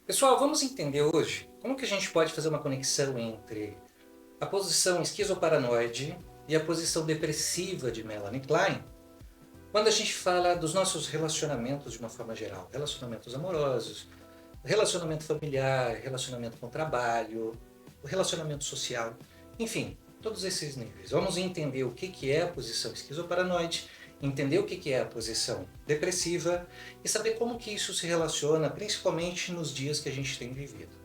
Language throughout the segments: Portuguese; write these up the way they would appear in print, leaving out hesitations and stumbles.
Pessoal, vamos entender hoje como que a gente pode fazer uma conexão entre a posição esquizoparanoide e a posição depressiva de Melanie Klein, quando a gente fala dos nossos relacionamentos de uma forma geral, relacionamentos amorosos, relacionamento familiar, relacionamento com o trabalho, o relacionamento social, enfim, todos esses níveis. Vamos entender o que é a posição esquizoparanoide, entender o que é a posição depressiva e saber como que isso se relaciona, principalmente nos dias que a gente tem vivido.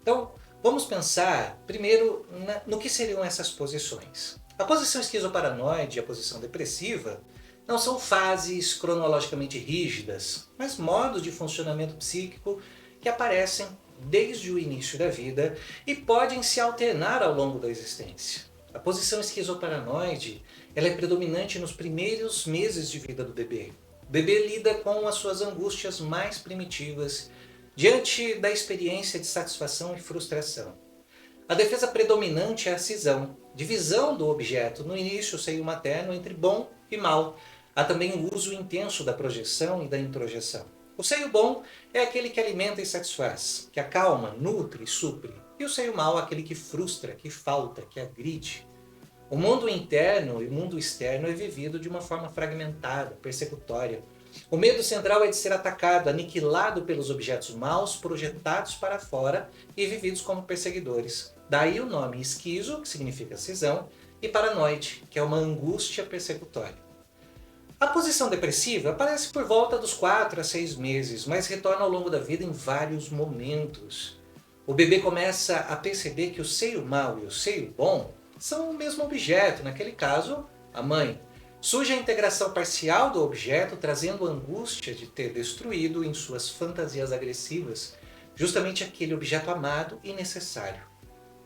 Então, vamos pensar primeiro no que seriam essas posições. A posição esquizoparanoide e a posição depressiva não são fases cronologicamente rígidas, mas modos de funcionamento psíquico que aparecem desde o início da vida e podem se alternar ao longo da existência. A posição esquizoparanoide ela é predominante nos primeiros meses de vida do bebê. O bebê lida com as suas angústias mais primitivas diante da experiência de satisfação e frustração. A defesa predominante é a cisão, divisão do objeto no início seio materno entre bom e mal. Há também o uso intenso da projeção e da introjeção. O seio bom é aquele que alimenta e satisfaz, que acalma, nutre e supre. E o seio mau é aquele que frustra, que falta, que agride. O mundo interno e o mundo externo é vivido de uma forma fragmentada, persecutória. O medo central é de ser atacado, aniquilado pelos objetos maus projetados para fora e vividos como perseguidores. Daí o nome esquizo, que significa cisão, e paranoide, que é uma angústia persecutória. A posição depressiva aparece por volta dos 4 a 6 meses, mas retorna ao longo da vida em vários momentos. O bebê começa a perceber que o seio mau e o seio bom são o mesmo objeto, naquele caso, a mãe. Surge a integração parcial do objeto, trazendo a angústia de ter destruído em suas fantasias agressivas justamente aquele objeto amado e necessário.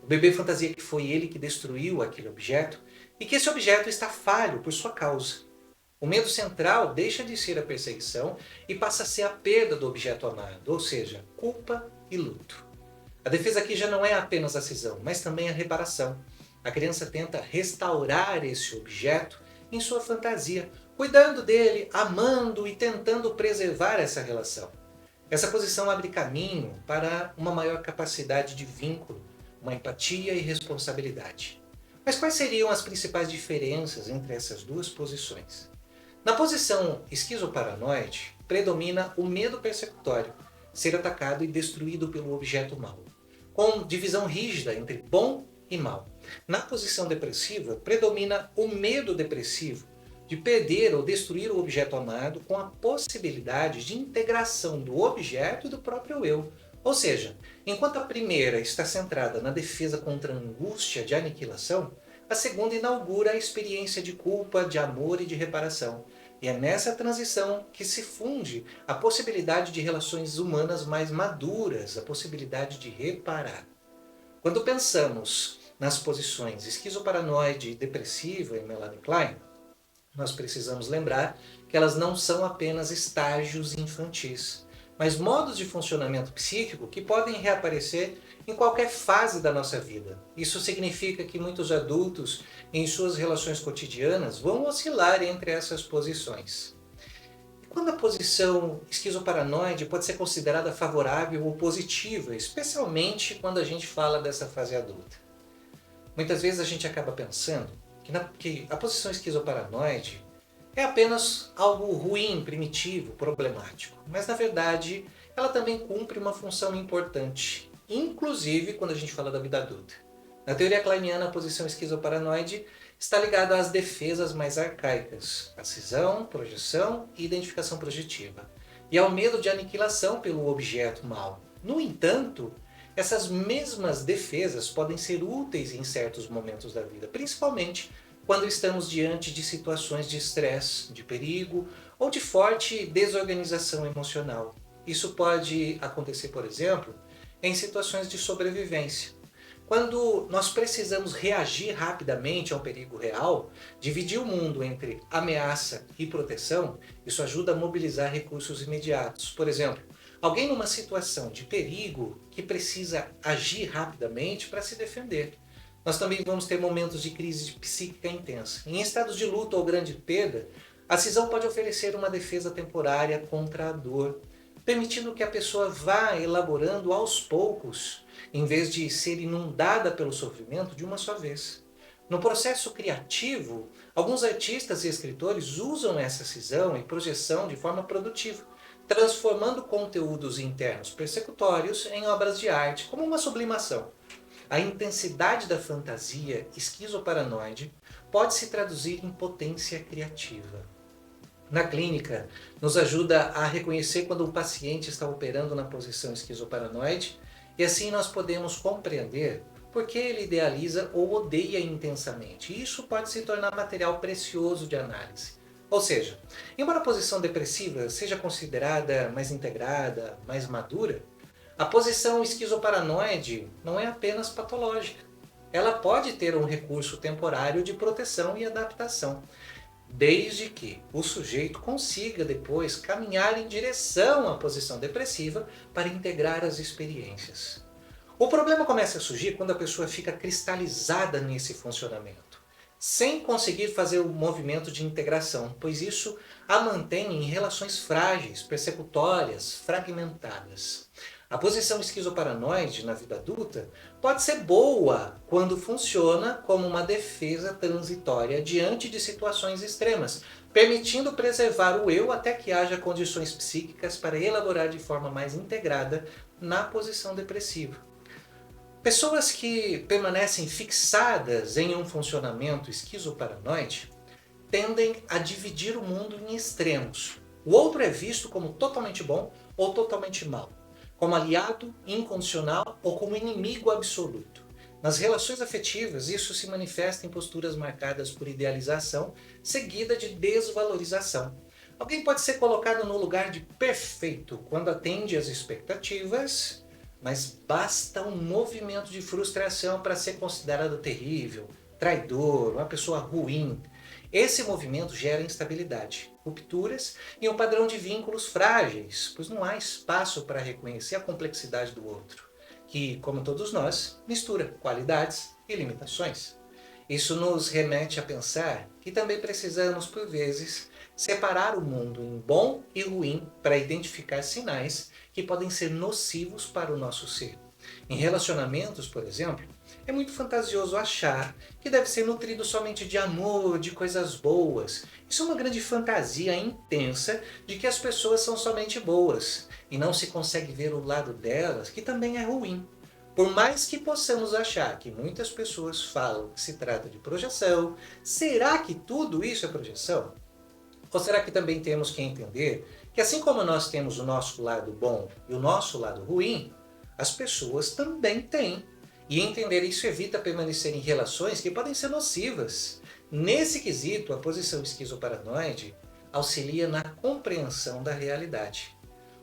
O bebê fantasia que foi ele que destruiu aquele objeto e que esse objeto está falho por sua causa. O medo central deixa de ser a perseguição e passa a ser a perda do objeto amado, ou seja, culpa e luto. A defesa aqui já não é apenas a cisão, mas também a reparação. A criança tenta restaurar esse objeto em sua fantasia, cuidando dele, amando e tentando preservar essa relação. Essa posição abre caminho para uma maior capacidade de vínculo, uma empatia e responsabilidade. Mas quais seriam as principais diferenças entre essas duas posições? Na posição esquizoparanoide, predomina o medo persecutório, ser atacado e destruído pelo objeto mau, com divisão rígida entre bom e mal. Na posição depressiva, predomina o medo depressivo, de perder ou destruir o objeto amado com a possibilidade de integração do objeto e do próprio eu. Ou seja, enquanto a primeira está centrada na defesa contra a angústia de aniquilação, a segunda inaugura a experiência de culpa, de amor e de reparação. E é nessa transição que se funde a possibilidade de relações humanas mais maduras, a possibilidade de reparar. Quando pensamos nas posições esquizoparanoide e depressiva em Melanie Klein, nós precisamos lembrar que elas não são apenas estágios infantis, mas modos de funcionamento psíquico que podem reaparecer em qualquer fase da nossa vida. Isso significa que muitos adultos, em suas relações cotidianas, vão oscilar entre essas posições. E quando a posição esquizoparanoide pode ser considerada favorável ou positiva, especialmente quando a gente fala dessa fase adulta? Muitas vezes a gente acaba pensando que a posição esquizoparanoide é apenas algo ruim, primitivo, problemático. Mas na verdade, ela também cumpre uma função importante, inclusive quando a gente fala da vida adulta. Na teoria kleiniana, a posição esquizoparanoide está ligada às defesas mais arcaicas, a cisão, projeção e identificação projetiva, e ao medo de aniquilação pelo objeto mau. No entanto, essas mesmas defesas podem ser úteis em certos momentos da vida, principalmente quando estamos diante de situações de estresse, de perigo ou de forte desorganização emocional. Isso pode acontecer, por exemplo, em situações de sobrevivência. Quando nós precisamos reagir rapidamente a um perigo real, dividir o mundo entre ameaça e proteção, isso ajuda a mobilizar recursos imediatos. Por exemplo, alguém numa situação de perigo que precisa agir rapidamente para se defender. Nós também vamos ter momentos de crise psíquica intensa. Em estados de luto ou grande perda, a cisão pode oferecer uma defesa temporária contra a dor. permitindo que a pessoa vá elaborando aos poucos, em vez de ser inundada pelo sofrimento de uma só vez. No processo criativo, alguns artistas e escritores usam essa cisão e projeção de forma produtiva, transformando conteúdos internos persecutórios em obras de arte, como uma sublimação. A intensidade da fantasia esquizoparanoide pode se traduzir em potência criativa. Na clínica, nos ajuda a reconhecer quando o paciente está operando na posição esquizoparanoide e assim nós podemos compreender por que ele idealiza ou odeia intensamente. E isso pode se tornar material precioso de análise. Ou seja, embora a posição depressiva seja considerada mais integrada, mais madura, a posição esquizoparanoide não é apenas patológica. Ela pode ter um recurso temporário de proteção e adaptação, desde que o sujeito consiga depois caminhar em direção à posição depressiva para integrar as experiências. O problema começa a surgir quando a pessoa fica cristalizada nesse funcionamento, sem conseguir fazer o movimento de integração, pois isso a mantém em relações frágeis, persecutórias, fragmentadas. A posição esquizoparanoide na vida adulta pode ser boa quando funciona como uma defesa transitória diante de situações extremas, permitindo preservar o eu até que haja condições psíquicas para elaborar de forma mais integrada na posição depressiva. Pessoas que permanecem fixadas em um funcionamento esquizoparanoide tendem a dividir o mundo em extremos. O outro é visto como totalmente bom ou totalmente mal, como aliado incondicional ou como inimigo absoluto. Nas relações afetivas, isso se manifesta em posturas marcadas por idealização, seguida de desvalorização. Alguém pode ser colocado no lugar de perfeito quando atende às expectativas, mas basta um movimento de frustração para ser considerado terrível, traidor, uma pessoa ruim. Esse movimento gera instabilidade, rupturas e um padrão de vínculos frágeis, pois não há espaço para reconhecer a complexidade do outro, que, como todos nós, mistura qualidades e limitações. Isso nos remete a pensar que também precisamos, por vezes, separar o mundo em bom e ruim para identificar sinais que podem ser nocivos para o nosso ser. Em relacionamentos, por exemplo, é muito fantasioso achar que deve ser nutrido somente de amor, de coisas boas. Isso é uma grande fantasia intensa de que as pessoas são somente boas e não se consegue ver o lado delas, que também é ruim. Por mais que possamos achar que muitas pessoas falam que se trata de projeção, será que tudo isso é projeção? Ou será que também temos que entender que assim como nós temos o nosso lado bom e o nosso lado ruim, as pessoas também têm. E entender isso evita permanecer em relações que podem ser nocivas. Nesse quesito, a posição esquizoparanoide auxilia na compreensão da realidade.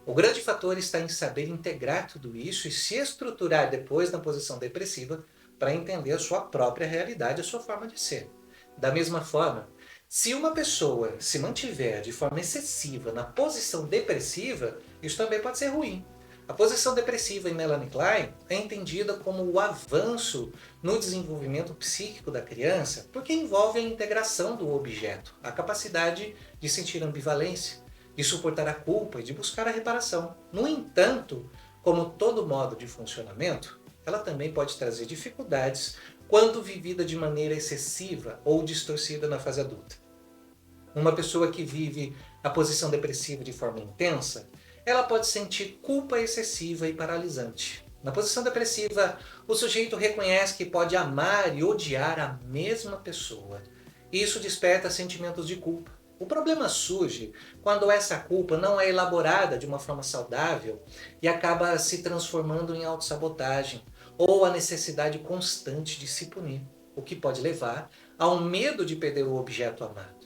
O grande fator está em saber integrar tudo isso e se estruturar depois na posição depressiva para entender a sua própria realidade, a sua forma de ser. Da mesma forma, se uma pessoa se mantiver de forma excessiva na posição depressiva, isso também pode ser ruim. A posição depressiva em Melanie Klein é entendida como o avanço no desenvolvimento psíquico da criança, porque envolve a integração do objeto, a capacidade de sentir ambivalência, de suportar a culpa e de buscar a reparação. No entanto, como todo modo de funcionamento, ela também pode trazer dificuldades quando vivida de maneira excessiva ou distorcida na fase adulta. Uma pessoa que vive a posição depressiva de forma intensa, ela pode sentir culpa excessiva e paralisante. Na posição depressiva, o sujeito reconhece que pode amar e odiar a mesma pessoa. Isso desperta sentimentos de culpa. O problema surge quando essa culpa não é elaborada de uma forma saudável e acaba se transformando em autossabotagem ou a necessidade constante de se punir, o que pode levar ao medo de perder o objeto amado.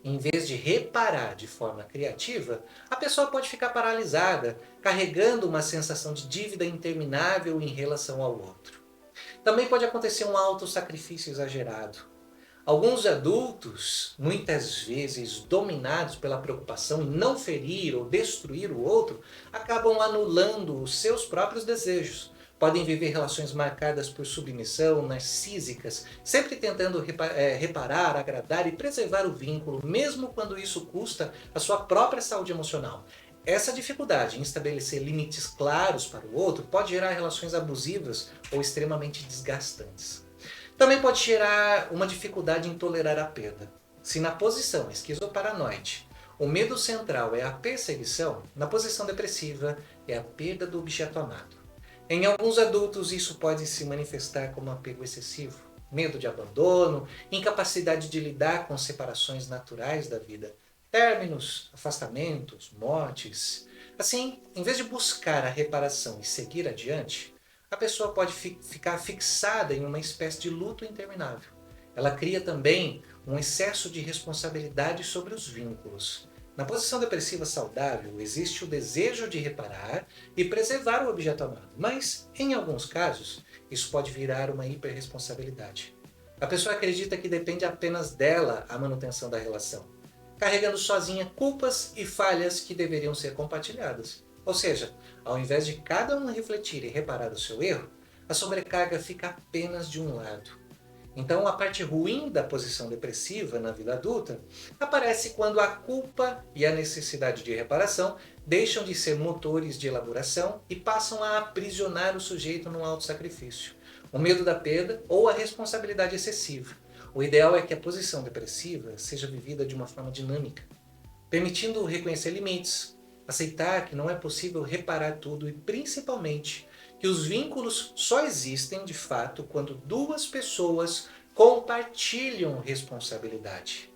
Em vez de reparar de forma criativa, a pessoa pode ficar paralisada, carregando uma sensação de dívida interminável em relação ao outro. Também pode acontecer um autossacrifício exagerado. Alguns adultos, muitas vezes dominados pela preocupação em não ferir ou destruir o outro, acabam anulando os seus próprios desejos. Podem viver relações marcadas por submissão, narcísicas, sempre tentando reparar, agradar e preservar o vínculo, mesmo quando isso custa a sua própria saúde emocional. Essa dificuldade em estabelecer limites claros para o outro pode gerar relações abusivas ou extremamente desgastantes. Também pode gerar uma dificuldade em tolerar a perda. Se na posição esquizoparanoide o medo central é a perseguição, na posição depressiva é a perda do objeto amado. Em alguns adultos isso pode se manifestar como apego excessivo, medo de abandono, incapacidade de lidar com separações naturais da vida, términos, afastamentos, mortes. Assim, em vez de buscar a reparação e seguir adiante, a pessoa pode ficar fixada em uma espécie de luto interminável. Ela cria também um excesso de responsabilidade sobre os vínculos. Na posição depressiva saudável, existe o desejo de reparar e preservar o objeto amado, mas, em alguns casos, isso pode virar uma hiperresponsabilidade. A pessoa acredita que depende apenas dela a manutenção da relação, carregando sozinha culpas e falhas que deveriam ser compartilhadas. Ou seja, ao invés de cada um refletir e reparar o seu erro, a sobrecarga fica apenas de um lado. Então, a parte ruim da posição depressiva na vida adulta aparece quando a culpa e a necessidade de reparação deixam de ser motores de elaboração e passam a aprisionar o sujeito num autossacrifício, o medo da perda ou a responsabilidade excessiva. O ideal é que a posição depressiva seja vivida de uma forma dinâmica, permitindo reconhecer limites, aceitar que não é possível reparar tudo e, principalmente, que os vínculos só existem de fato quando duas pessoas compartilham responsabilidade.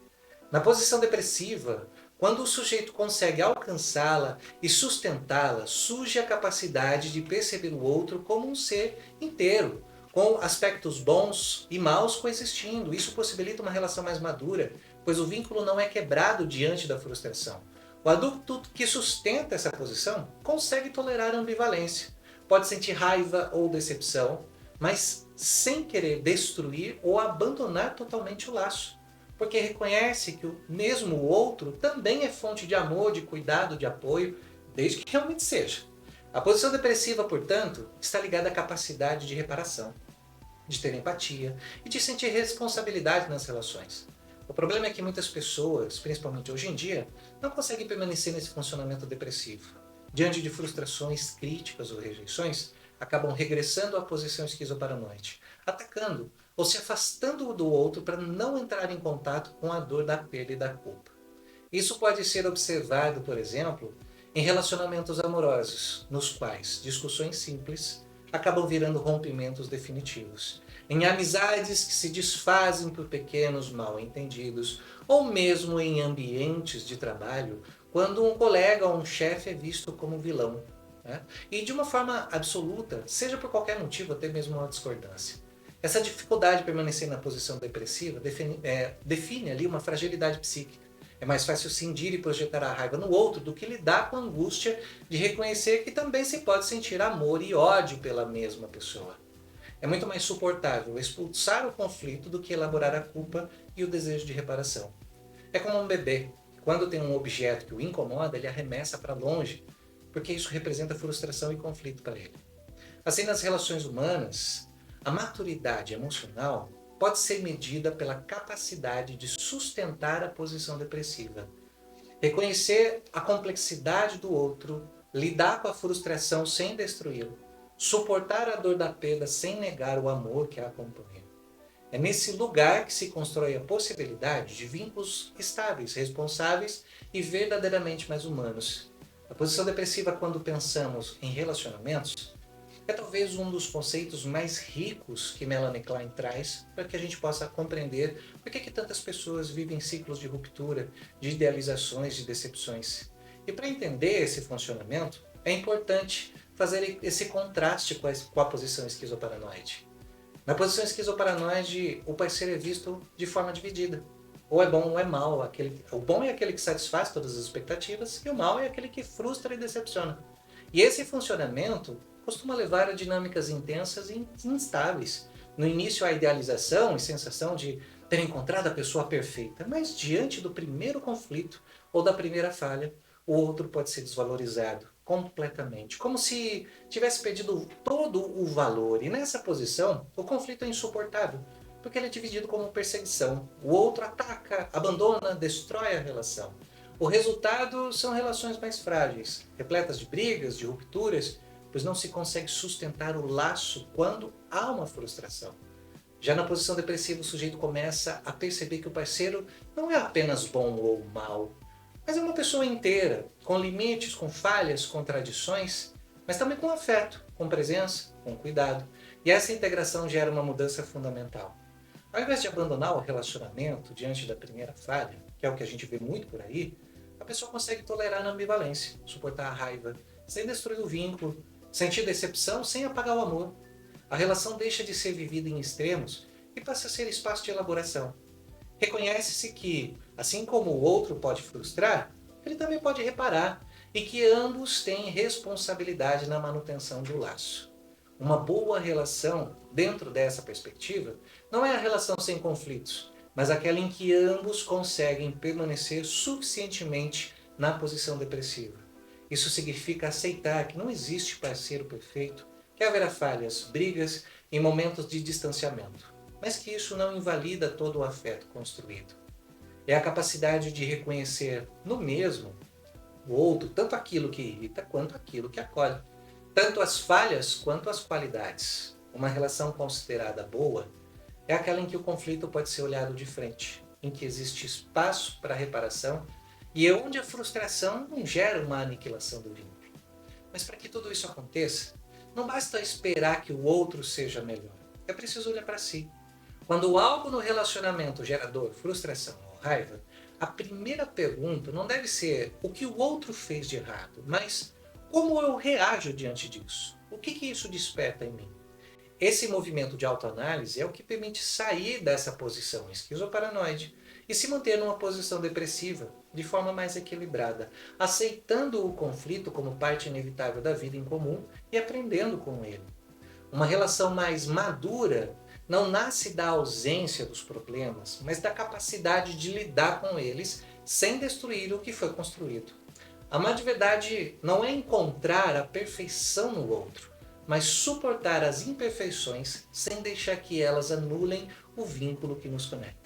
Na posição depressiva, quando o sujeito consegue alcançá-la e sustentá-la, surge a capacidade de perceber o outro como um ser inteiro, com aspectos bons e maus coexistindo. Isso possibilita uma relação mais madura, pois o vínculo não é quebrado diante da frustração. O adulto que sustenta essa posição consegue tolerar a ambivalência, pode sentir raiva ou decepção, mas sem querer destruir ou abandonar totalmente o laço, porque reconhece que mesmo o outro também é fonte de amor, de cuidado, de apoio, desde que realmente seja. A posição depressiva, portanto, está ligada à capacidade de reparação, de ter empatia e de sentir responsabilidade nas relações. O problema é que muitas pessoas, principalmente hoje em dia, não conseguem permanecer nesse funcionamento depressivo. Diante de frustrações, críticas ou rejeições, acabam regressando à posição esquizoparanoide, atacando ou se afastando do outro para não entrar em contato com a dor da perda e da culpa. Isso pode ser observado, por exemplo, em relacionamentos amorosos, nos quais discussões simples acabam virando rompimentos definitivos, em amizades que se desfazem por pequenos mal-entendidos, ou mesmo em ambientes de trabalho, quando um colega ou um chefe é visto como vilão, né? E de uma forma absoluta, seja por qualquer motivo, até mesmo uma discordância. Essa dificuldade de permanecer na posição depressiva define ali uma fragilidade psíquica. É mais fácil cindir e projetar a raiva no outro do que lidar com a angústia de reconhecer que também se pode sentir amor e ódio pela mesma pessoa. É muito mais suportável expulsar o conflito do que elaborar a culpa e o desejo de reparação. É como um bebê. Quando tem um objeto que o incomoda, ele arremessa para longe, porque isso representa frustração e conflito para ele. Assim, nas relações humanas, a maturidade emocional pode ser medida pela capacidade de sustentar a posição depressiva, reconhecer a complexidade do outro, lidar com a frustração sem destruí-lo, suportar a dor da perda sem negar o amor que a acompanha. É nesse lugar que se constrói a possibilidade de vínculos estáveis, responsáveis e verdadeiramente mais humanos. A posição depressiva, quando pensamos em relacionamentos, é talvez um dos conceitos mais ricos que Melanie Klein traz para que a gente possa compreender por que tantas pessoas vivem ciclos de ruptura, de idealizações, de decepções. E para entender esse funcionamento, é importante fazer esse contraste com a posição esquizoparanoide. Na posição esquizoparanoide, o parceiro é visto de forma dividida. Ou é bom ou é mal. O bom é aquele que satisfaz todas as expectativas e o mal é aquele que frustra e decepciona. E esse funcionamento costuma levar a dinâmicas intensas e instáveis. No início, a idealização e sensação de ter encontrado a pessoa perfeita, mas diante do primeiro conflito ou da primeira falha, o outro pode ser desvalorizado completamente, como se tivesse perdido todo o valor. E nessa posição, o conflito é insuportável, porque ele é dividido como perseguição. O outro ataca, abandona, destrói a relação. O resultado são relações mais frágeis, repletas de brigas, de rupturas, pois não se consegue sustentar o laço quando há uma frustração. Já na posição depressiva, o sujeito começa a perceber que o parceiro não é apenas bom ou mal, mas é uma pessoa inteira, com limites, com falhas, contradições, mas também com afeto, com presença, com cuidado. E essa integração gera uma mudança fundamental. Ao invés de abandonar o relacionamento diante da primeira falha, que é o que a gente vê muito por aí, a pessoa consegue tolerar a ambivalência, suportar a raiva, sem destruir o vínculo, sentir decepção sem apagar o amor. A relação deixa de ser vivida em extremos e passa a ser espaço de elaboração. Reconhece-se que, assim como o outro pode frustrar, ele também pode reparar e que ambos têm responsabilidade na manutenção do laço. Uma boa relação, dentro dessa perspectiva, não é a relação sem conflitos, mas aquela em que ambos conseguem permanecer suficientemente na posição depressiva. Isso significa aceitar que não existe parceiro perfeito, que haverá falhas, brigas e momentos de distanciamento, mas que isso não invalida todo o afeto construído. É a capacidade de reconhecer no mesmo o outro tanto aquilo que irrita quanto aquilo que acolhe, tanto as falhas quanto as qualidades. Uma relação considerada boa é aquela em que o conflito pode ser olhado de frente, em que existe espaço para reparação e é onde a frustração não gera uma aniquilação do vínculo. Mas para que tudo isso aconteça, não basta esperar que o outro seja melhor. É preciso olhar para si. Quando algo no relacionamento gera dor, frustração ou raiva, a primeira pergunta não deve ser o que o outro fez de errado, mas como eu reajo diante disso? O que isso desperta em mim? Esse movimento de autoanálise é o que permite sair dessa posição esquizoparanoide e se manter numa posição depressiva de forma mais equilibrada, aceitando o conflito como parte inevitável da vida em comum e aprendendo com ele. Uma relação mais madura não nasce da ausência dos problemas, mas da capacidade de lidar com eles sem destruir o que foi construído. Amar de verdade não é encontrar a perfeição no outro, mas suportar as imperfeições sem deixar que elas anulem o vínculo que nos conecta.